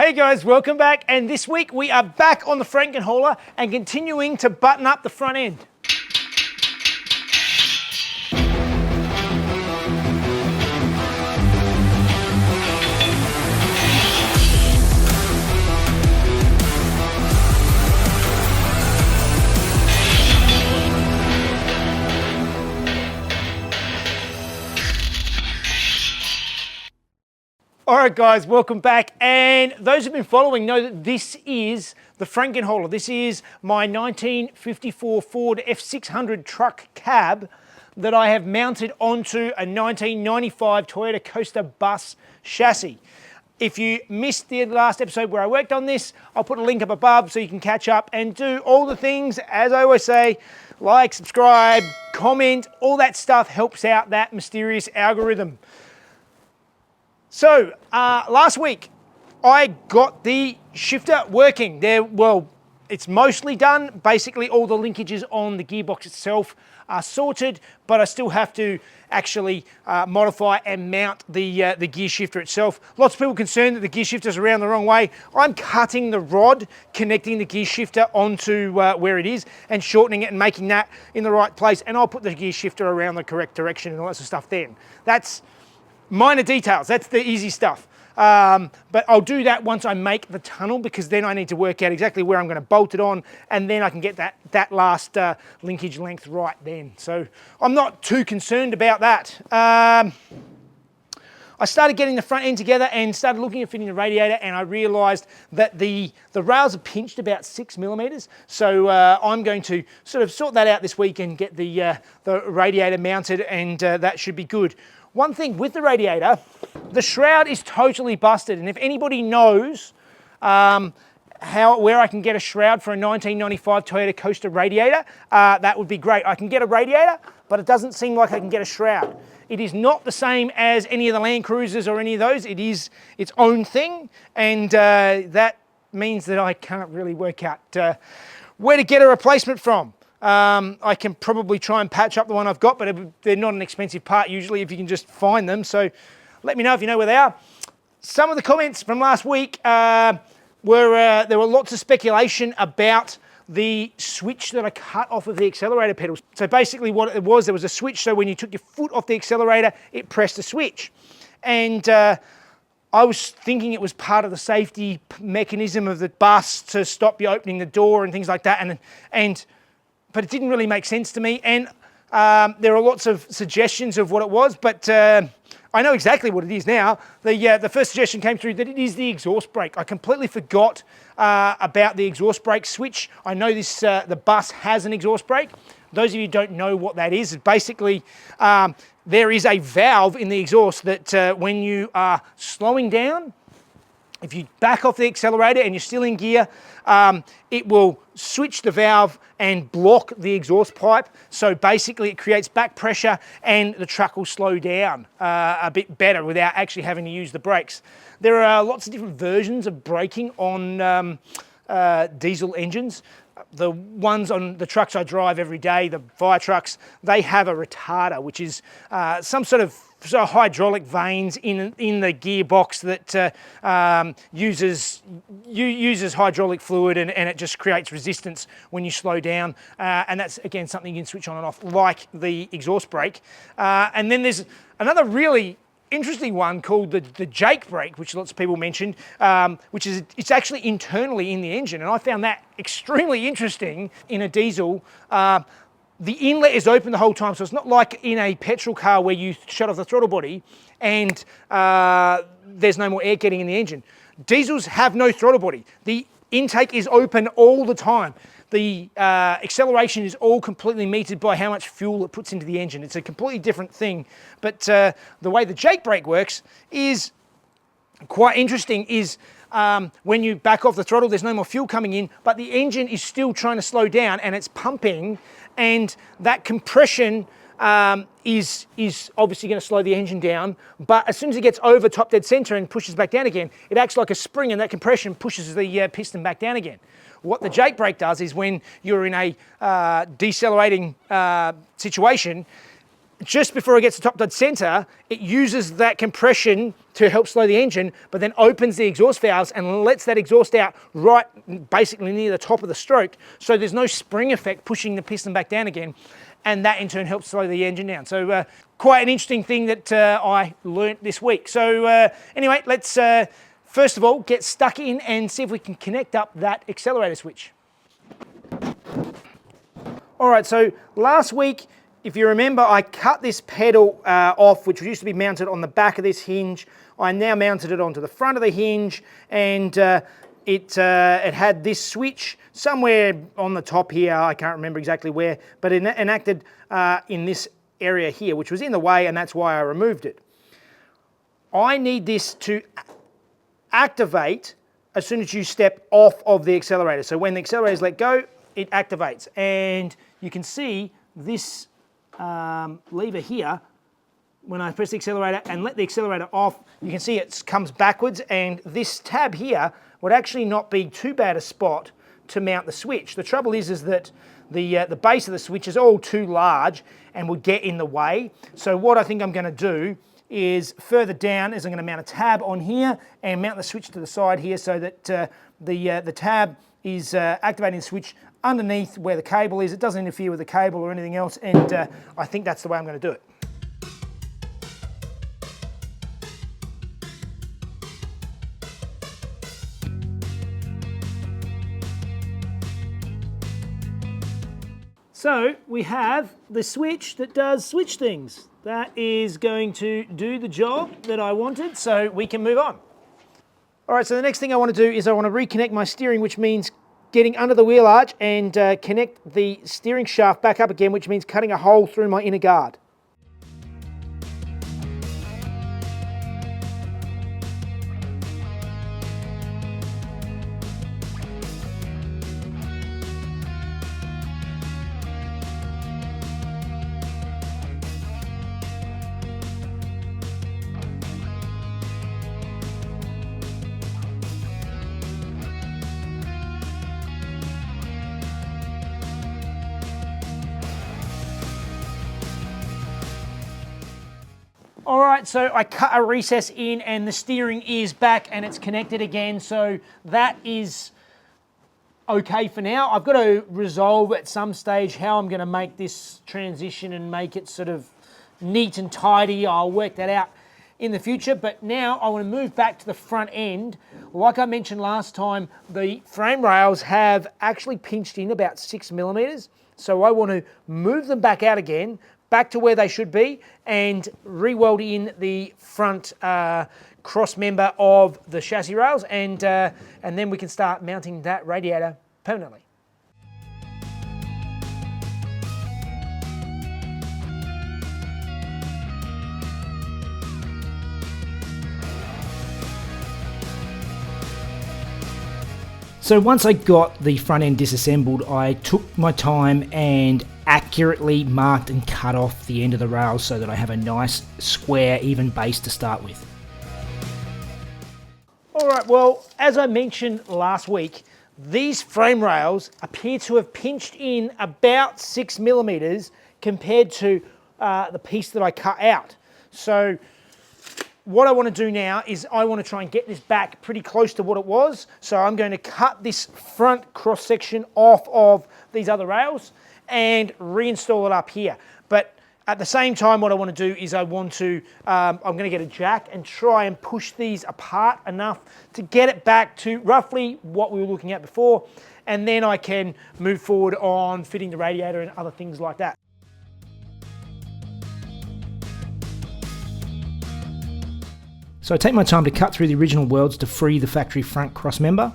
Hey guys, welcome back. And this week we are back on the Frankenhauler and continuing to button up the front end. All right, guys, welcome back. And those who've been following know that this is the Frankenhauler. This is my 1954 Ford F600 truck cab that I have mounted onto a 1995 Toyota Coaster bus chassis. If you missed the last episode where I worked on this, I'll put a link up above so you can catch up and do all the things, as I always say, like, subscribe, comment, all that stuff helps out that mysterious algorithm. So, last week, I got the shifter working. Well, it's mostly done. Basically, all the linkages on the gearbox itself are sorted, but I still have to actually modify and mount the gear shifter itself. Lots of people concerned that the gear shifter's around the wrong way. I'm cutting the rod connecting the gear shifter onto where it is and shortening it and making that in the right place, and I'll put the gear shifter around the correct direction and all that sort of stuff then. That's minor details, that's the easy stuff. But I'll do that once I make the tunnel, because then I need to work out exactly where I'm going to bolt it on, and then I can get that last linkage length right then. So I'm not too concerned about that. I started getting the front end together and started looking at fitting the radiator, and I realised that the rails are pinched about 6 millimeters. So I'm going to sort that out this week and get the radiator mounted, and that should be good. One thing with the radiator, the shroud is totally busted, and if anybody knows where I can get a shroud for a 1995 Toyota Coaster radiator, that would be great. I can get a radiator, but it doesn't seem like I can get a shroud. It is not the same as any of the Land Cruisers or any of those. It is its own thing, and that means that I can't really work out where to get a replacement from. I can probably try and patch up the one I've got, but they're not an expensive part usually if you can just find them. So let me know if you know where they are. Some of the comments from last week there were lots of speculation about the switch that I cut off of the accelerator pedals. So basically what it was, there was a switch, so when you took your foot off the accelerator, it pressed a switch. And I was thinking it was part of the safety mechanism of the bus to stop you opening the door and things like that. But it didn't really make sense to me, and there are lots of suggestions of what it was, but I know exactly what it is now. The first suggestion came through that it is the exhaust brake. I completely forgot about the exhaust brake switch. I know the bus has an exhaust brake. Those of you who don't know what that is, basically there is a valve in the exhaust that when you are slowing down, if you back off the accelerator and you're still in gear, it will switch the valve and block the exhaust pipe. So basically it creates back pressure and the truck will slow down a bit better without actually having to use the brakes. There are lots of different versions of braking on diesel engines. The ones on the trucks I drive every day, the fire trucks, they have a retarder, which is some sort of hydraulic vanes in the gearbox that uses hydraulic fluid, and it just creates resistance when you slow down. And that's, again, something you can switch on and off like the exhaust brake. And then there's another really interesting one called the Jake brake, which lots of people mentioned, it's actually internally in the engine, and I found that extremely interesting. In a diesel, the inlet is open the whole time, so it's not like in a petrol car where you shut off the throttle body and there's no more air getting in the engine. Diesels have no throttle body. The intake is open all the time. The acceleration is all completely metered by how much fuel it puts into the engine. It's a completely different thing. But the way the Jake brake works is quite interesting. When you back off the throttle, there's no more fuel coming in, but the engine is still trying to slow down and it's pumping, and that compression is obviously going to slow the engine down. But as soon as it gets over top dead center and pushes back down again, it acts like a spring, and that compression pushes the piston back down again. What the Jake brake does is when you're in a decelerating situation, just before it gets to top dead center, it uses that compression to help slow the engine, but then opens the exhaust valves and lets that exhaust out right basically near the top of the stroke. So there's no spring effect pushing the piston back down again. And that in turn helps slow the engine down. So quite an interesting thing that I learnt this week. So anyway, let's first of all get stuck in and see if we can connect up that accelerator switch. All right, so last week, if you remember, I cut this pedal off, which used to be mounted on the back of this hinge. I now mounted it onto the front of the hinge, and it had this switch somewhere on the top here. I can't remember exactly where, but it enacted in this area here, which was in the way, and that's why I removed it. I need this to activate as soon as you step off of the accelerator. So when the accelerator is let go, it activates. And you can see this lever here, when I press the accelerator and let the accelerator off, you can see it comes backwards, and this tab here would actually not be too bad a spot to mount the switch. The trouble is that the base of the switch is all too large and would get in the way. So what I think I'm going to do is further down is I'm going to mount a tab on here and mount the switch to the side here so that the tab is activating the switch underneath where the cable is. It doesn't interfere with the cable or anything else, and I think that's the way I'm going to do it. So we have the switch that does switch things. That is going to do the job that I wanted, so we can move on. All right, so the next thing I want to do is I want to reconnect my steering, which means getting under the wheel arch and connect the steering shaft back up again, which means cutting a hole through my inner guard. All right, so I cut a recess in and the steering is back and it's connected again, so that is okay for now. I've got to resolve at some stage how I'm going to make this transition and make it sort of neat and tidy. I'll work that out in the future, but now I want to move back to the front end. Like I mentioned last time, the frame rails have actually pinched in about 6mm, so I want to move them back out again, back to where they should be, and re-weld in the front cross member of the chassis rails, and then we can start mounting that radiator permanently. So once I got the front end disassembled, I took my time and accurately marked and cut off the end of the rails so that I have a nice square even base to start with. Alright, well, as I mentioned last week, these frame rails appear to have pinched in about 6mm compared to the piece that I cut out. So what I want to do now is I want to try and get this back pretty close to what it was. So I'm going to cut this front cross section off of these other rails and reinstall it up here. But at the same time, what I want to do is I'm going to get a jack and try and push these apart enough to get it back to roughly what we were looking at before, and then I can move forward on fitting the radiator and other things like that. So I take my time to cut through the original welds to free the factory front cross member.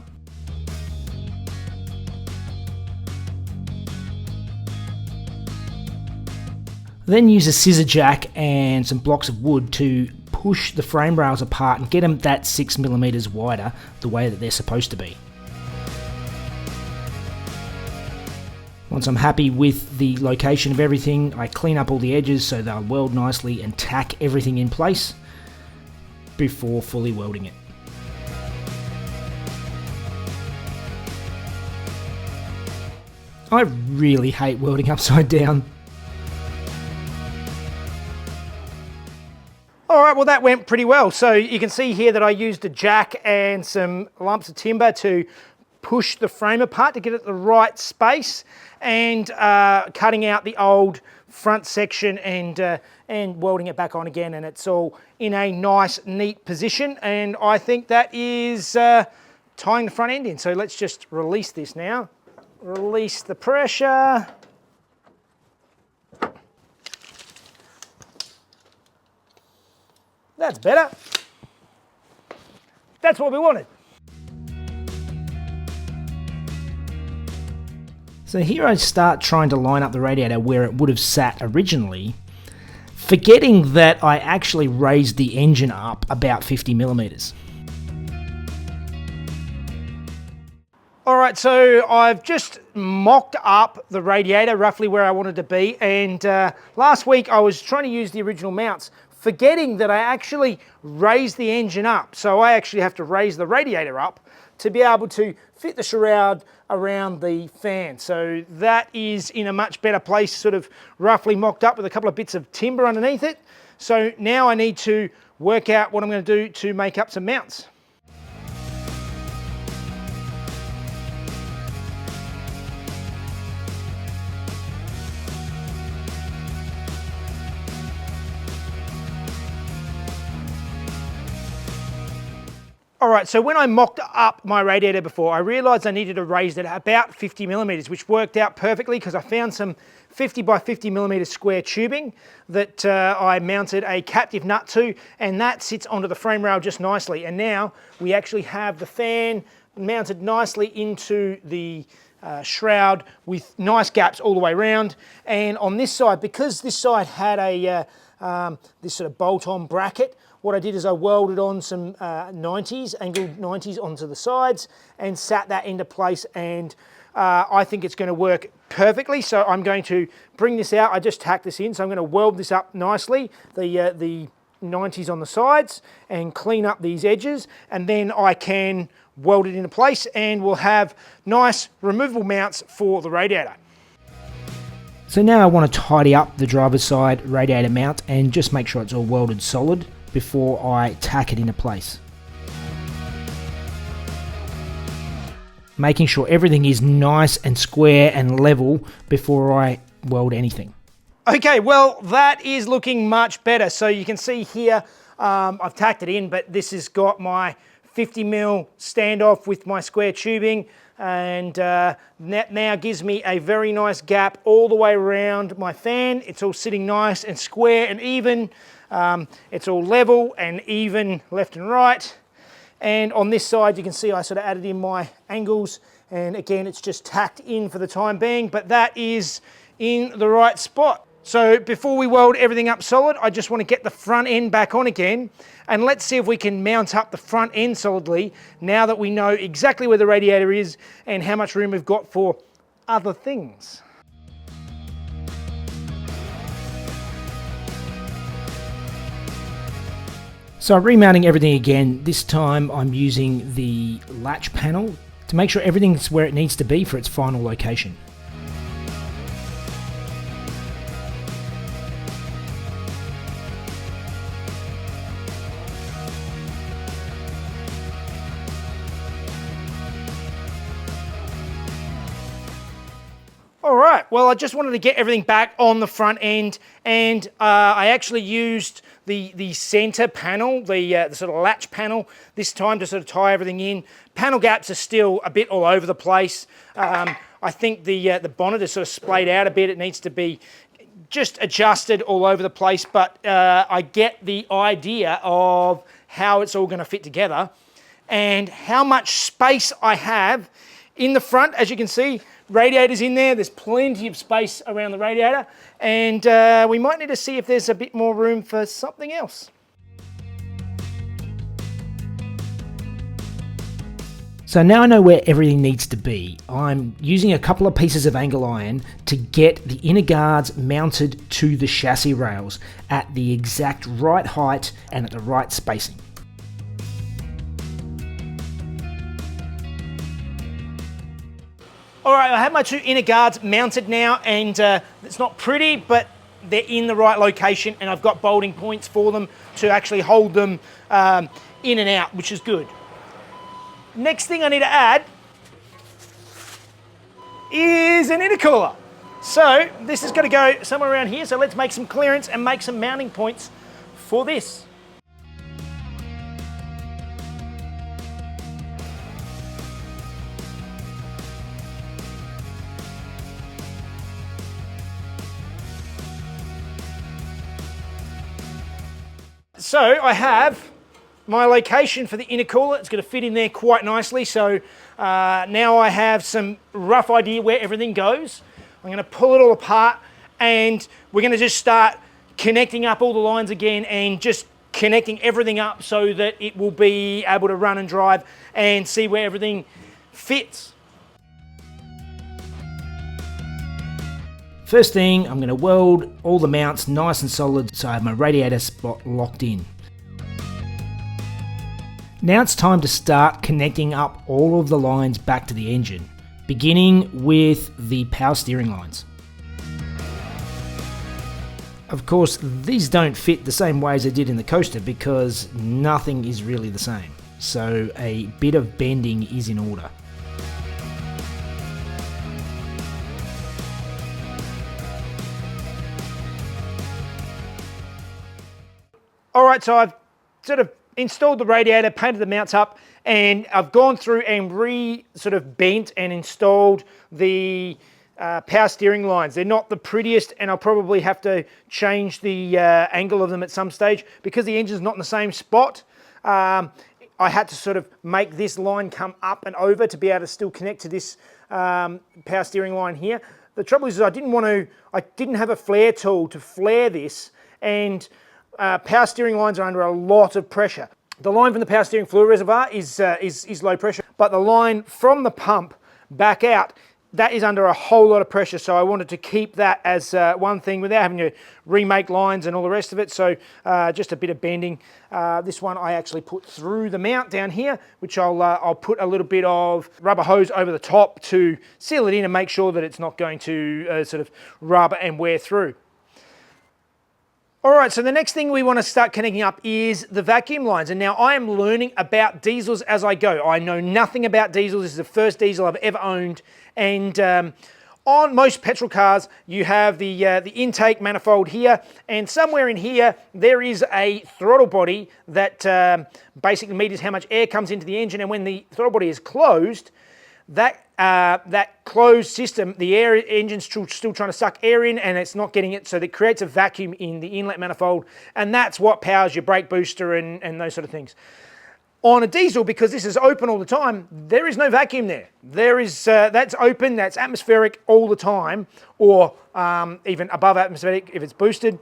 Then use a scissor jack and some blocks of wood to push the frame rails apart and get them that 6mm wider, the way that they're supposed to be. Once I'm happy with the location of everything, I clean up all the edges so they'll weld nicely and tack everything in place before fully welding it. I really hate welding upside down. right, well that went pretty well. So you can see here that I used a jack and some lumps of timber to push the frame apart to get it the right space, and cutting out the old front section and welding it back on again, and it's all in a nice, neat position. And I think that is tying the front end in. So let's just release this now. Release the pressure. That's better. That's what we wanted. So here I start trying to line up the radiator where it would have sat originally, forgetting that I actually raised the engine up about 50 millimeters. All right, so I've just mocked up the radiator roughly where I wanted to be, and last week I was trying to use the original mounts, forgetting that I actually raised the engine up. So I actually have to raise the radiator up to be able to fit the shroud around the fan. So that is in a much better place, sort of roughly mocked up with a couple of bits of timber underneath it. So now I need to work out what I'm going to do to make up some mounts. All right, so when I mocked up my radiator before, I realized I needed to raise it about 50 millimeters, which worked out perfectly because I found some 50 by 50 millimeter square tubing that I mounted a captive nut to, and that sits onto the frame rail just nicely. And now we actually have the fan mounted nicely into the shroud with nice gaps all the way around. And on this side, because this side had a this sort of bolt-on bracket, what I did is I welded on some 90s, angled 90s onto the sides and sat that into place, and I think it's going to work perfectly. So I'm going to bring this out. I just tacked this in, so I'm going to weld this up nicely, the 90s on the sides, and clean up these edges, and then I can weld it into place and we'll have nice removable mounts for the radiator. So now I want to tidy up the driver's side radiator mount and just make sure it's all welded solid before I tack it into place. Making sure everything is nice and square and level before I weld anything. Okay, well that is looking much better. So you can see here, I've tacked it in, but this has got my 50mm standoff with my square tubing, and that now gives me a very nice gap all the way around my fan. It's all sitting nice and square and even. It's all level and even left and right. And on this side, you can see I sort of added in my angles, and again, it's just tacked in for the time being, but that is in the right spot. So before we weld everything up solid, I just want to get the front end back on again, and let's see if we can mount up the front end solidly now that we know exactly where the radiator is and how much room we've got for other things. So I'm remounting everything again. This time I'm using the latch panel to make sure everything's where it needs to be for its final location. All right, well, I just wanted to get everything back on the front end, and I actually used the center panel, the sort of latch panel this time to sort of tie everything in. Panel gaps are still a bit all over the place. I think the bonnet is sort of splayed out a bit. It needs to be just adjusted all over the place, but I get the idea of how it's all going to fit together and how much space I have in the front. As you can see, radiator's in there. There's plenty of space around the radiator, and we might need to see if there's a bit more room for something else. So now I know where everything needs to be. I'm using a couple of pieces of angle iron to get the inner guards mounted to the chassis rails at the exact right height and at the right spacing. All right, I have my two inner guards mounted now, and it's not pretty, but they're in the right location, and I've got bolting points for them to actually hold them in and out, which is good. Next thing I need to add is an intercooler. So this is going to go somewhere around here, so let's make some clearance and make some mounting points for this. So I have my location for the intercooler. It's going to fit in there quite nicely. So now I have some rough idea where everything goes. I'm going to pull it all apart, and we're going to just start connecting up all the lines again and just connecting everything up so that it will be able to run and drive and see where everything fits. First thing, I'm going to weld all the mounts nice and solid so I have my radiator spot locked in. Now it's time to start connecting up all of the lines back to the engine, beginning with the power steering lines. Of course, these don't fit the same way as they did in the coaster because nothing is really the same, so a bit of bending is in order. All right, so I've sort of installed the radiator, painted the mounts up, and I've gone through and sort of bent and installed the power steering lines. They're not the prettiest, and I'll probably have to change the angle of them at some stage because the engine's not in the same spot. I had to sort of make this line come up and over to be able to still connect to this power steering line here. The trouble is I didn't have a flare tool to flare this, and power steering lines are under a lot of pressure. The line from the power steering fluid reservoir is low pressure, but the line from the pump back out, that is under a whole lot of pressure. So I wanted to keep that as one thing without having to remake lines and all the rest of it. So just a bit of bending. This one I actually put through the mount down here, which I'll put a little bit of rubber hose over the top to seal it in and make sure that it's not going to sort of rub and wear through. All right, so the next thing we want to start connecting up is the vacuum lines. And now I am learning about diesels as I go. I know nothing about diesels. This is the first diesel I've ever owned. And on most petrol cars, you have the intake manifold here. And somewhere in here, there is a throttle body that basically meters how much air comes into the engine. And when the throttle body is closed, that closed system, the engine's still trying to suck air in and it's not getting it, so that creates a vacuum in the inlet manifold, and that's what powers your brake booster and those sort of things. On a diesel, because this is open all the time, there is no vacuum there. There is that's open, that's atmospheric all the time, or even above atmospheric if it's boosted.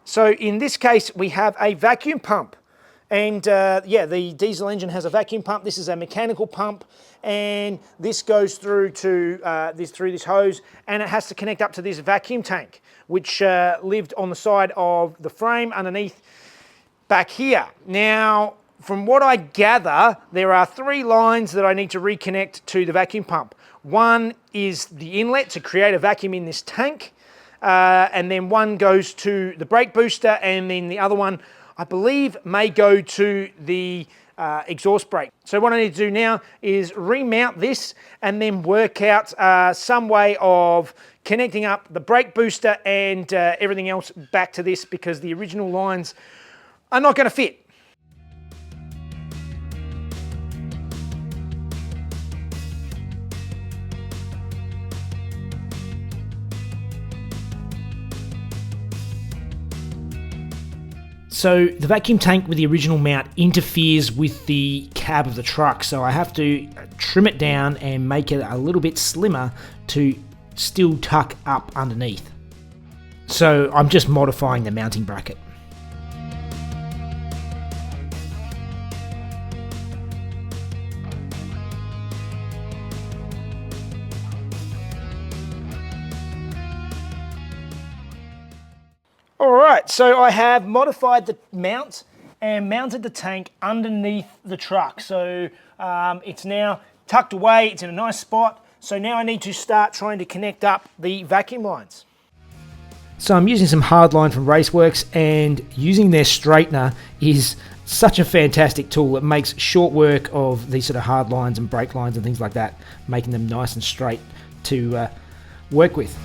So in this case, we have a vacuum pump. And yeah, the diesel engine has a vacuum pump. This is a mechanical pump, and this goes through to through this hose, and it has to connect up to this vacuum tank, which lived on the side of the frame underneath back here. Now, from what I gather, there are 3 lines that I need to reconnect to the vacuum pump. One is the inlet to create a vacuum in this tank, and then one goes to the brake booster, and then the other one, I believe, may go to the exhaust brake. So what I need to do now is remount this and then work out some way of connecting up the brake booster and everything else back to this, because the original lines are not going to fit. So the vacuum tank with the original mount interferes with the cab of the truck, so I have to trim it down and make it a little bit slimmer to still tuck up underneath. So I'm just modifying the mounting bracket. All right, so I have modified the mount and mounted the tank underneath the truck. So it's now tucked away, it's in a nice spot. So now I need to start trying to connect up the vacuum lines. So I'm using some hardline from Raceworks, and using their straightener is such a fantastic tool. It makes short work of these sort of hard lines and brake lines and things like that, making them nice and straight to work with.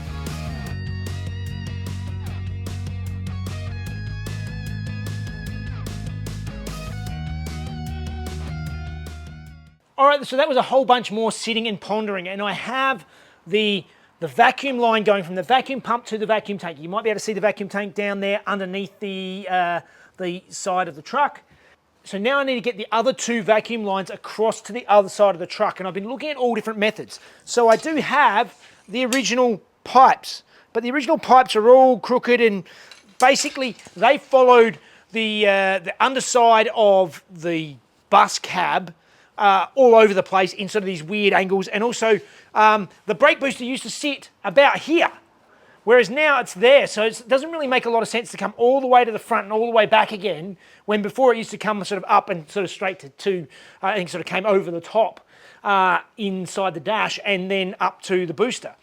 All right, so that was a whole bunch more sitting and pondering, and I have the vacuum line going from the vacuum pump to the vacuum tank. You might be able to see the vacuum tank down there underneath the side of the truck. So now I need to get the other two vacuum lines across to the other side of the truck, and I've been looking at all different methods. So I do have the original pipes, but the original pipes are all crooked, and basically they followed the underside of the bus cab all over the place in sort of these weird angles, and also the brake booster used to sit about here, whereas now it's there, so it doesn't really make a lot of sense to come all the way to the front and all the way back again, when before it used to come sort of up and sort of straight to I think sort of came over the top inside the dash and then up to the booster.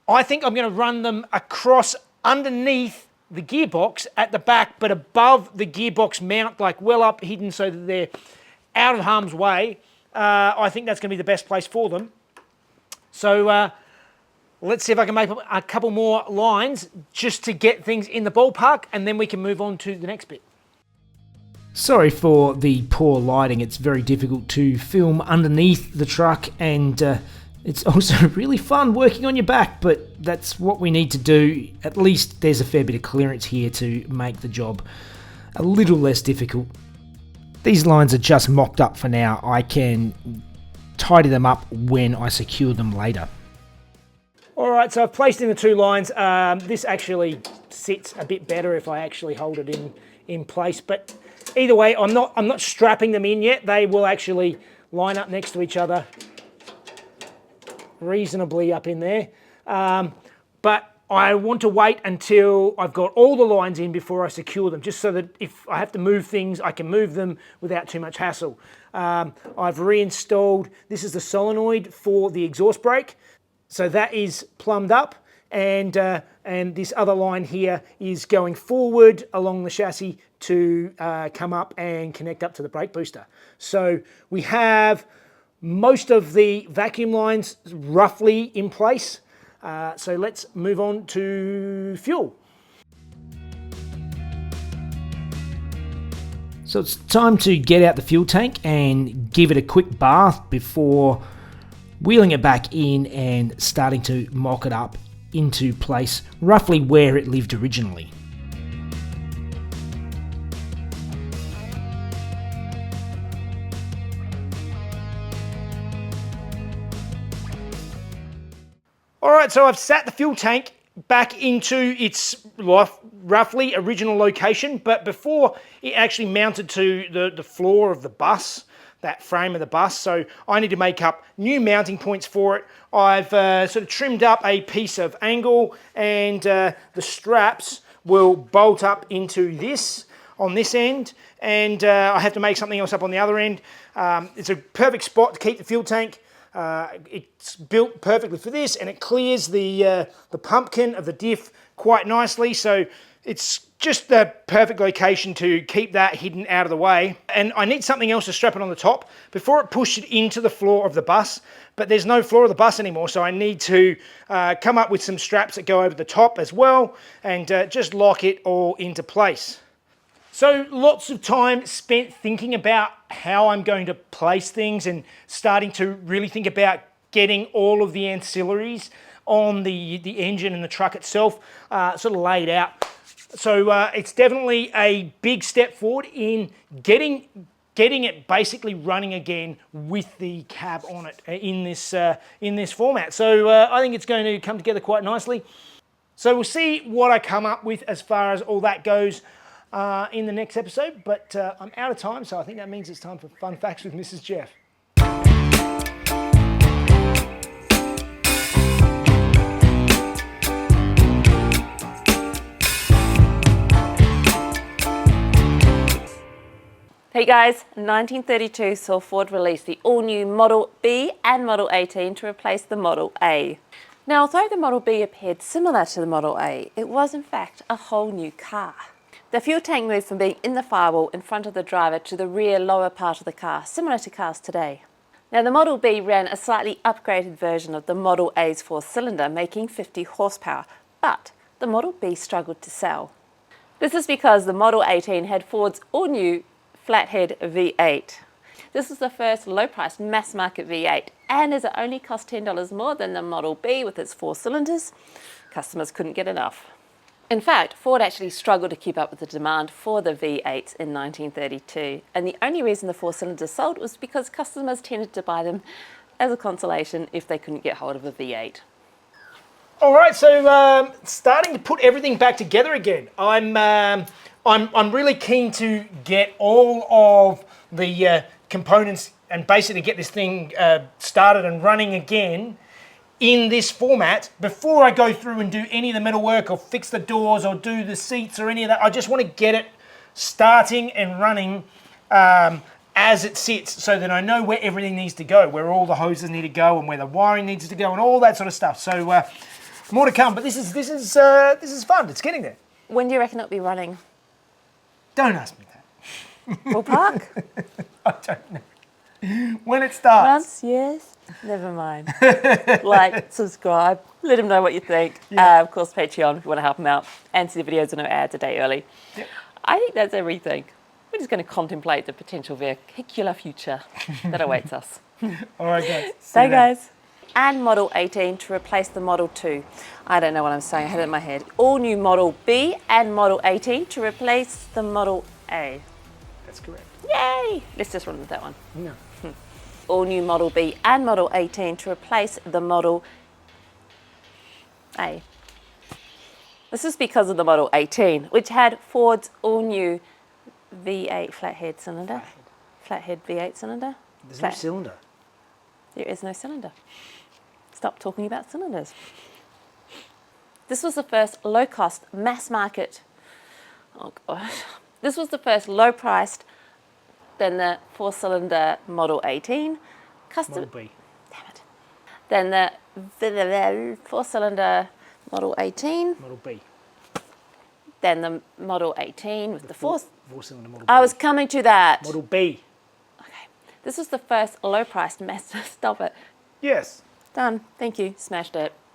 I think I'm going to run them across underneath the gearbox at the back, but above the gearbox mount, like well up hidden so that they're out of harm's way. I think that's going to be the best place for them. So let's see if I can make a couple more lines just to get things in the ballpark, and then we can move on to the next bit. Sorry for the poor lighting. It's very difficult to film underneath the truck, and it's also really fun working on your back, but that's what we need to do. At least there's a fair bit of clearance here to make the job a little less difficult. These lines are just mocked up for now. I can tidy them up when I secure them later. All right, so I've placed in the two lines. This actually sits a bit better if I actually hold it in place, but either way, I'm not strapping them in yet. They will actually line up next to each other reasonably up in there. But I want to wait until I've got all the lines in before I secure them, just so that if I have to move things, I can move them without too much hassle. I've reinstalled, this is the solenoid for the exhaust brake, so that is plumbed up, and this other line here is going forward along the chassis to come up and connect up to the brake booster. So we have most of the vacuum lines roughly in place. So let's move on to fuel. So it's time to get out the fuel tank and give it a quick bath before wheeling it back in and starting to mock it up into place roughly where it lived originally. All right, so I've sat the fuel tank back into its roughly original location, but before it actually mounted to the floor of the bus, that frame of the bus, so I need to make up new mounting points for it. I've sort of trimmed up a piece of angle, and the straps will bolt up into this on this end, and I have to make something else up on the other end. It's a perfect spot to keep the fuel tank. It's built perfectly for this, and it clears the pumpkin of the diff quite nicely, so it's just the perfect location to keep that hidden out of the way. And I need something else to strap it on the top before it pushed it into the floor of the bus, but there's no floor of the bus anymore, so I need to come up with some straps that go over the top as well, and just lock it all into place. So lots of time spent thinking about how I'm going to place things and starting to really think about getting all of the ancillaries on the engine and the truck itself sort of laid out. So it's definitely a big step forward in getting it basically running again with the cab on it in this format. So I think it's going to come together quite nicely. So we'll see what I come up with as far as all that goes in the next episode, but I'm out of time, so I think that means it's time for Fun Facts with Mrs. Jeff. Hey guys, 1932 saw Ford release the all-new Model B and Model 18 to replace the Model A. Now, although the Model B appeared similar to the Model A, it was in fact a whole new car. The fuel tank moved from being in the firewall in front of the driver to the rear lower part of the car, similar to cars today. Now, the Model B ran a slightly upgraded version of the Model A's four-cylinder, making 50 horsepower, but the Model B struggled to sell. This is because the Model 18 had Ford's all-new flathead V8. This was the first low-priced mass-market V8, and as it only cost $10 more than the Model B with its 4 cylinders, customers couldn't get enough. In fact, Ford actually struggled to keep up with the demand for the V8s in 1932, and the only reason the 4 cylinders sold was because customers tended to buy them as a consolation if they couldn't get hold of a V8. All right, so starting to put everything back together again. I'm really keen to get all of the components and basically get this thing started and running again in this format before I go through and do any of the metal work or fix the doors or do the seats or any of that. I just want to get it starting and running as it sits so that I know where everything needs to go, where all the hoses need to go and where the wiring needs to go and all that sort of stuff. So more to come, but this is fun. It's getting there. When do you reckon it'll be running? Don't ask me that. Ballpark? I don't know. When it starts. Months, years? Never mind. Like, subscribe, let them know what you think. Yeah. Of course, Patreon if you want to help them out. And see the videos with no ads a day early. Yep. I think that's everything. We're just going to contemplate the potential vehicular future that awaits us. All right, guys. Bye, guys. And Model 18 to replace the Model 2. I don't know what I'm saying, I had it in my head. All new Model B and Model 18 to replace the Model A. That's correct. Yay! Let's just run with that one. No. All new Model B and Model 18 to replace the Model A. This is because of the Model 18, which had Ford's all new V8 flathead cylinder. Flathead V8 cylinder. There's no cylinder. There is no cylinder. Stop talking about cylinders. This was the first low-cost mass market. Oh gosh. This was the first low-priced than the 4-cylinder Model 18. Model B. Damn it. Then the 4-cylinder Model 18. Model B. Then the Model 18 with the 4-cylinder Model B. I was coming to that. Model B. Okay. This was the first low-priced mass. Stop it. Yes. Done. Thank you. Smashed it.